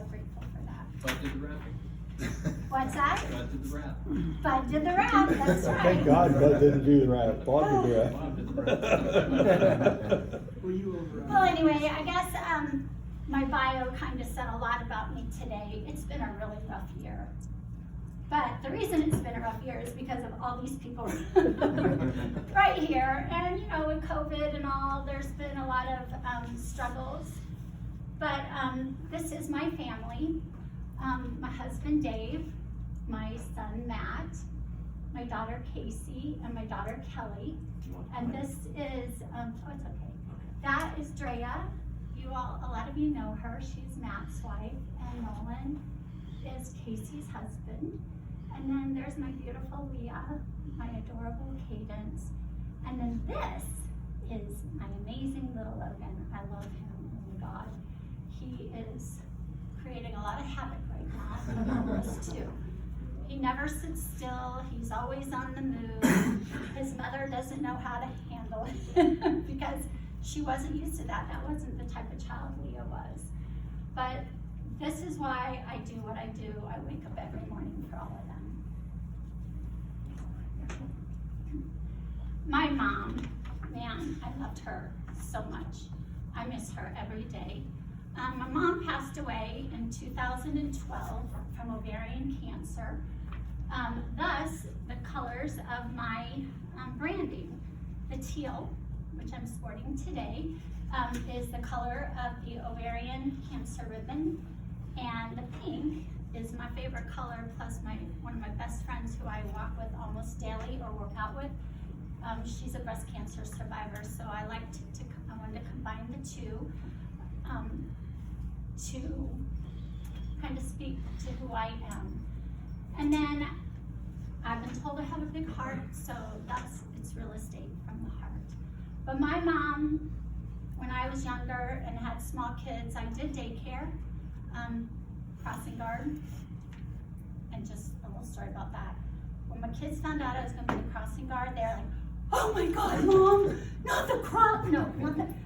grateful for that. Bud did the wrapping. What's that? Bud did the wrap. Bud did the wrap, that's right. Thank God Bud didn't do the rap. Bob did the Bob did the rap. Were you over? Well, anyway, I guess my bio kind of said a lot about me today. It's been a really rough year. But the reason it's been a rough year is because of all these people right here. And, you know, with COVID and all, there's been a lot of struggles. But this is my family. My husband, Dave, my son, Matt, my daughter, Casey, and my daughter, Kelly. And this is, oh, it's okay. That is Drea. You all, a lot of you know her. She's Matt's wife. And Nolan is Casey's husband. And then there's my beautiful Leah, my adorable Cadence. And then this is my amazing little Logan. I love him, oh my God. He is creating a lot of havoc right now, and us too. He never sits still, he's always on the move. His mother doesn't know how to handle it because she wasn't used to that. That wasn't the type of child Leah was. But this is why I do what I do. I wake up every morning for all of them. My mom, man, I loved her so much. I miss her every day. My mom passed away in 2012 from ovarian cancer. Thus, the colors of my branding, the teal, which I'm sporting today, is the color of the ovarian cancer ribbon, and the pink is my favorite color, plus one of my best friends who I walk with almost daily or work out with. She's a breast cancer survivor, so I wanted to combine the two to kind of speak to who I am. And then I've been told I have a big heart, so it's real estate from the heart. But my mom, when I was younger and had small kids, I did daycare, crossing guard, and just a little story about that. When my kids found out I was going to be a crossing guard, they're like, "Oh my God, Mom, not the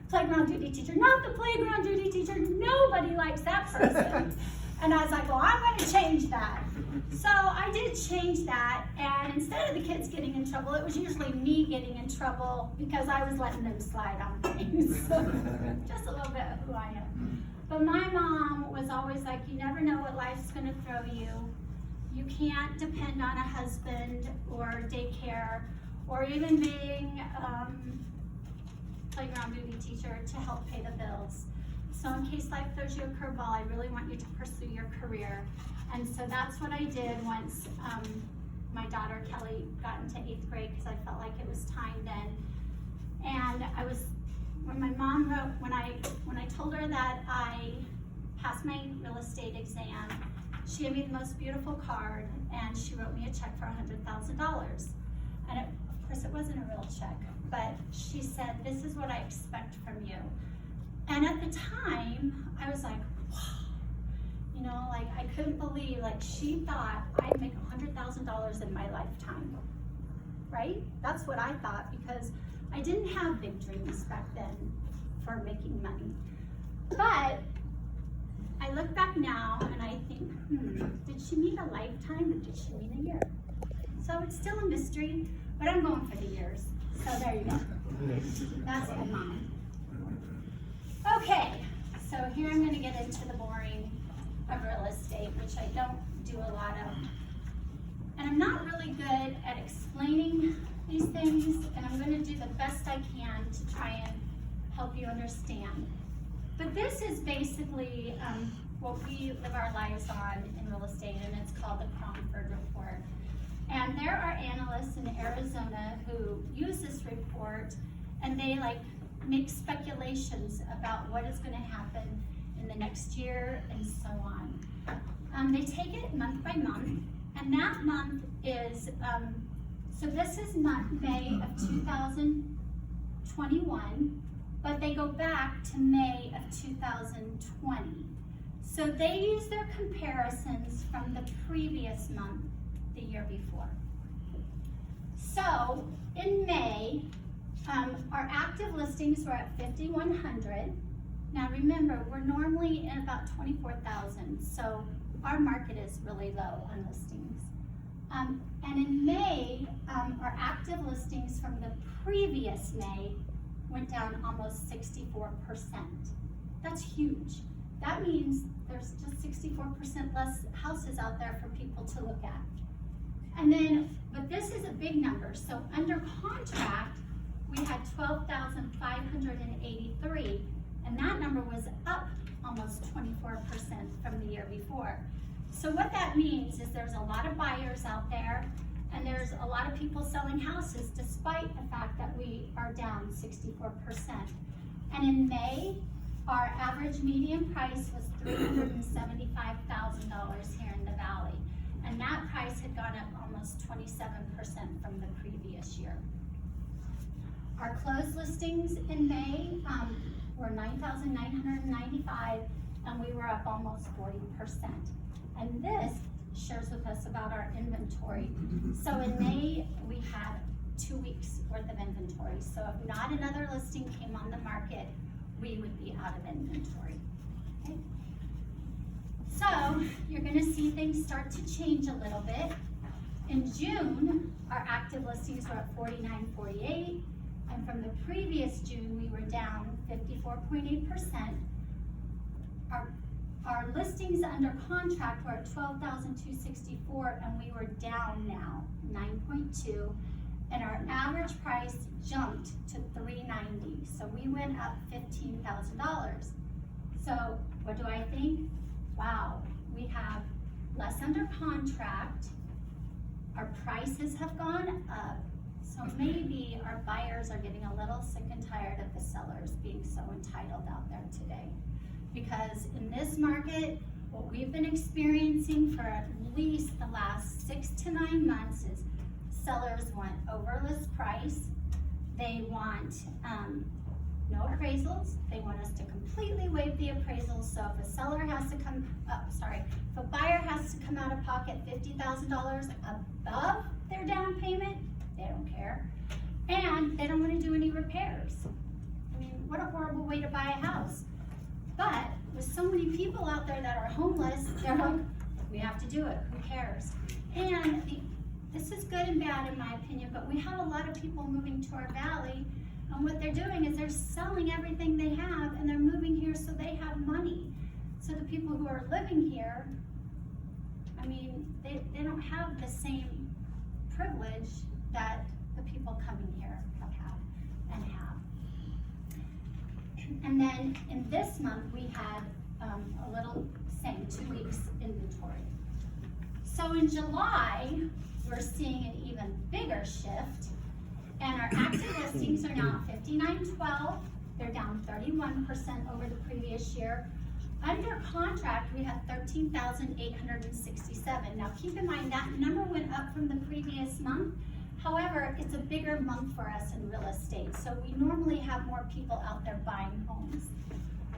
playground duty teacher, not the playground duty teacher. Nobody likes that person." And I was like, well, I'm going to change that. So I did change that, and instead of the kids getting in trouble, it was usually me getting in trouble because I was letting them slide on things. So just a little bit of who I am. But my mom was always like, you never know what life's going to throw you. You can't depend on a husband or daycare or even being playground duty teacher to help pay the bills. So in case life throws you a curveball, I really want you to pursue your career. And so that's what I did once my daughter Kelly got into 8th grade, because I felt like it was time then. And when my mom wrote, when I told her that I passed my real estate exam, she gave me the most beautiful card, and she wrote me a check for $100,000. And of course it wasn't a real check, but she said, "This is what I expect from you." And at the time, I was like, wow, you know, like I couldn't believe, like she thought I'd make $100,000 in my lifetime, right? That's what I thought, because I didn't have big dreams back then for making money. But I look back now and I think, did she mean a lifetime or did she mean a year? So it's still a mystery, but I'm going for the years. So there you go. That's my mom. Okay, so here I'm going to get into the boring of real estate, which I don't do a lot of. And I'm not really good at explaining these things, and I'm going to do the best I can to try and help you understand. But this is basically what we live our lives on in real estate, and it's called the Cromford Report. And there are analysts in Arizona who use this report, and they make speculations about what is going to happen in the next year and so on. They take it month by month, and that month is, so this is May of 2021, but they go back to May of 2020. So they use their comparisons from the previous month, the year before. So in May, our active listings were at 5,100, Now remember, we're normally in about 24,000, so our market is really low on listings. And in May, our active listings from the previous May went down almost 64%. That's huge. That means there's just 64% less houses out there for people to look at. And then, but this is a big number, so under contract, we had 12,583, and that number was up almost 24% from the year before. So what that means is there's a lot of buyers out there, and there's a lot of people selling houses despite the fact that we are down 64%. And in May, our average median price was $375,000 here in the valley. And that price had gone up almost 27% from the previous year. Our closed listings in May were 9,995, and we were up almost 40%. And this shares with us about our inventory. So in May, we had 2 weeks worth of inventory. So if not another listing came on the market, we would be out of inventory. Okay? So you're gonna see things start to change a little bit. In June, our active listings were at 4948, and from the previous June, we were down 54.8%. Our listings under contract were at 12,264, and we were down now 9.2, and our average price jumped to $390. So we went up $15,000. So what do I think? Wow, we have less under contract. Our prices have gone up. So maybe our buyers are getting a little sick and tired of the sellers being so entitled out there today. Because in this market, what we've been experiencing for at least the last 6 to 9 months is sellers want over list price. They want no appraisals. They want us to completely waive the appraisals. So if a seller has to come, if a buyer has to come out of pocket $50,000 above their down payment, they don't care. And they don't want to do any repairs. I mean, what a horrible way to buy a house. But with so many people out there that are homeless, they're like, we have to do it, who cares? And this is good and bad in my opinion, but we have a lot of people moving to our valley, and what they're doing is they're selling everything they have, and they're moving here so they have money. So the people who are living here, I mean, they don't have the same privilege that the people coming here have and have. And then in this month, we had a little, same 2 weeks inventory. So in July, we're seeing an even bigger shift, and our active listings are now at 5912. They're down 31% over the previous year. Under contract, we had 13,867. Now keep in mind that number went up from the previous month. However, it's a bigger month for us in real estate, so we normally have more people out there buying homes.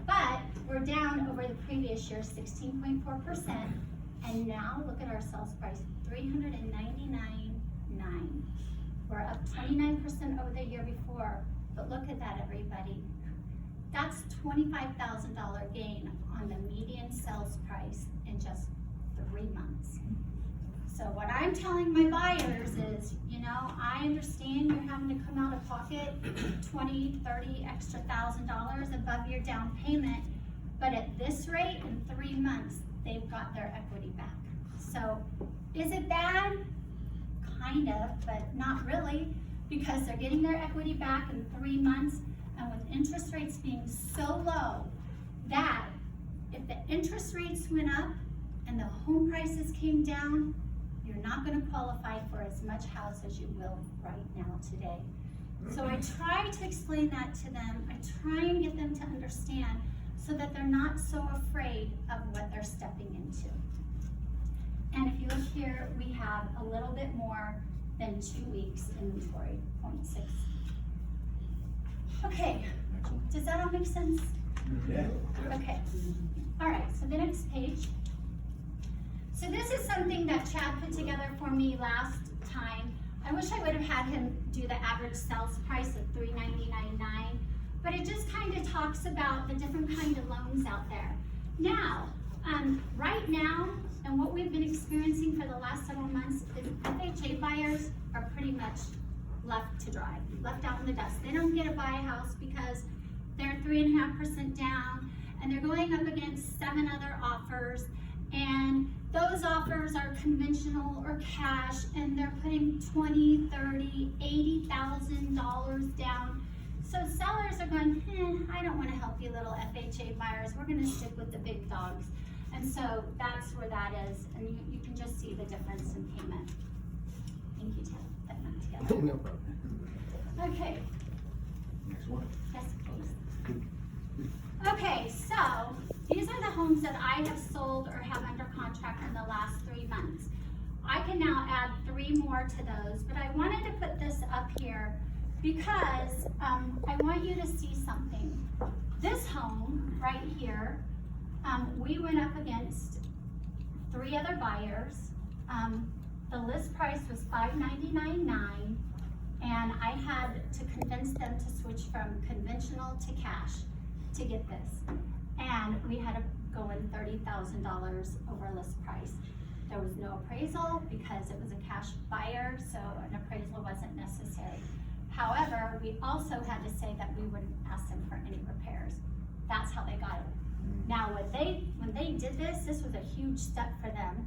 But we're down over the previous year 16.4%, and now look at our sales price, $399,900. We're up 29% over the year before, but look at that, everybody. That's $25,000 gain on the median sales price in just 3 months. So what I'm telling my buyers is, you know, I understand you're having to come out of pocket $20, $30 extra $1,000 above your down payment, but at this rate, in 3 months, they've got their equity back. So is it bad? Kind of, but not really, because they're getting their equity back in 3 months, and with interest rates being so low, that if the interest rates went up and the home prices came down, you're not going to qualify for as much house as you will right now today. So I try to explain that to them. I try and get them to understand so that they're not so afraid of what they're stepping into. And if you look here, we have a little bit more than 2 weeks inventory, 0.6. Okay, does that all make sense? Yeah. Okay, all right, so the next page. So this is something that Chad put together for me last time. I wish I would have had him do the average sales price of $399,900, but it just kind of talks about the different kind of loans out there. Now, right now, and what we've been experiencing for the last several months is FHA buyers are pretty much left to dry, left out in the dust. They don't get to buy a house because they're 3.5% down, and they're going up against 7 other offers, and those offers are conventional or cash, and they're putting $20,000, $30,000, $80,000 down. So sellers are going, I don't want to help you little FHA buyers. We're going to stick with the big dogs. And so that's where that is, and you can just see the difference in payment. Thank you, Ted, putting that together. No problem. Okay, Next one. yes, please. Okay, so these are the homes that I have sold or have under contract in the last 3 months. I can now add 3 more to those, but I wanted to put this up here because I want you to see something. This home right here, we went up against 3 other buyers. The list price was $599.9, and I had to convince them to switch from conventional to cash to get this. And we had to go in $30,000 over list price. There was no appraisal because it was a cash buyer, so an appraisal wasn't necessary. However, we also had to say that we wouldn't ask them for any repairs. That's how they got it. Now, when they did this was a huge step for them.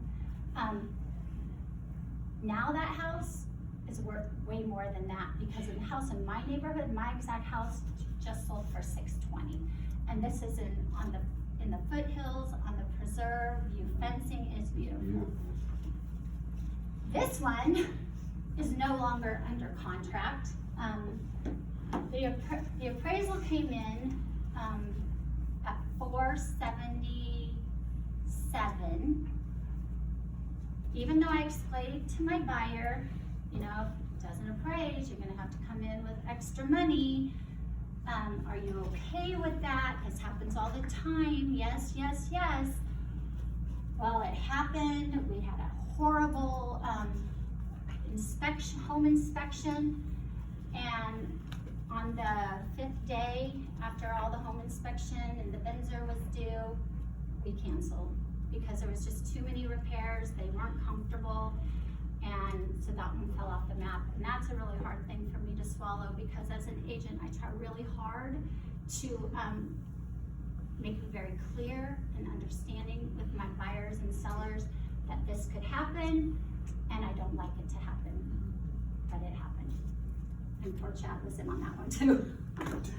Now that house is worth way more than that because the house in my neighborhood, my exact house, just sold for $620, and this is in the foothills on the preserve. View fencing is beautiful. This one is no longer under contract. The appraisal came in at $477. Even though I explained to my buyer, you know, if it doesn't appraise, you're gonna have to come in with extra money. Are you okay with that? This happens all the time. Yes, yes, yes. Well, it happened. We had a horrible home inspection, and on the 5th day after all the home inspection and the Benzer was due, we canceled because there was just too many repairs. They weren't comfortable, and so that one fell off the map. And that's a really hard thing for me to swallow because as an agent, I try really hard to make it very clear and understanding with my buyers and sellers that this could happen, and I don't like it to happen, but it happened. And poor Chad was in on that one too.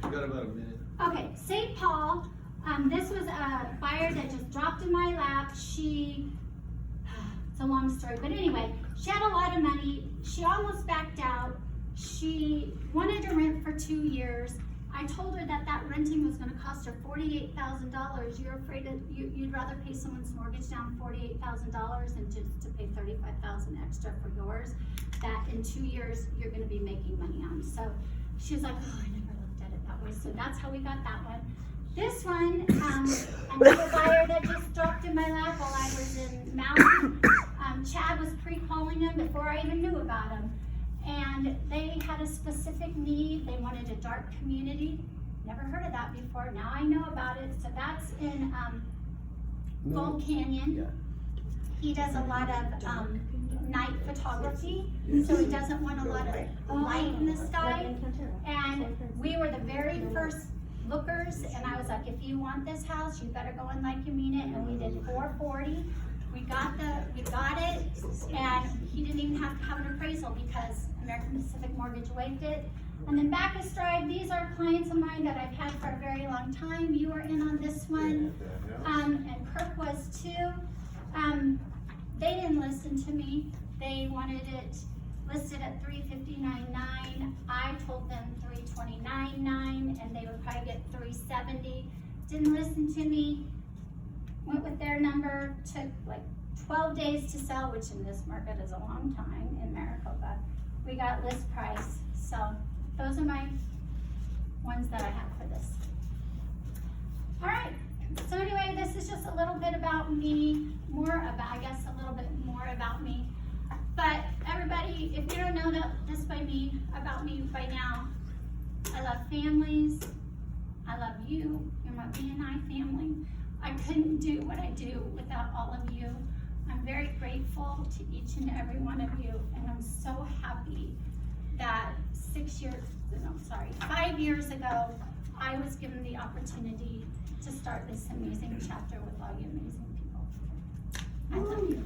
You got about a minute. Okay, St. Paul, this was a buyer that just dropped in my lap. It's a long story, but anyway, she had a lot of money. She almost backed out. She wanted to rent for 2 years. I told her that renting was gonna cost her $48,000. You're afraid you'd rather pay someone's mortgage down $48,000 than just to pay $35,000 extra for yours, that in 2 years, you're gonna be making money on. So she was like, oh, I never looked at it that way. So that's how we got that one. This one, another buyer that just dropped in my lap while I was in Mountain. Chad was pre-calling him before I even knew about him. And they had a specific need. They wanted a dark community. Never heard of that before. Now I know about it. So that's in Gold Canyon. Yeah. He does a lot of night photography, so he doesn't want a lot of light in the sky. And we were the very first lookers, and I was like, if you want this house, you better go in like you mean it. And we did $440. We got it, and he didn't even have to have an appraisal because American Pacific Mortgage waived it. And then Bacchus Drive, these are clients of mine that I've had for a very long time. You were in on this one, and Kirk was too. They didn't listen to me. They wanted it listed at $359.9. I told them $329.9, and they would probably get $370. Didn't listen to me. Went with their number. Took like 12 days to sell, which in this market is a long time in Maricopa. We got list price. So those are my ones that I have for this. All right. So anyway, this is just a little bit about me, I guess a little bit more about me. But everybody, if you don't know this about me by now, I love families, I love you. You're my BNI family. I couldn't do what I do without all of you. I'm very grateful to each and every one of you, and I'm so happy that 5 years ago, I was given the opportunity to start this amazing chapter with all you amazing people. I love you.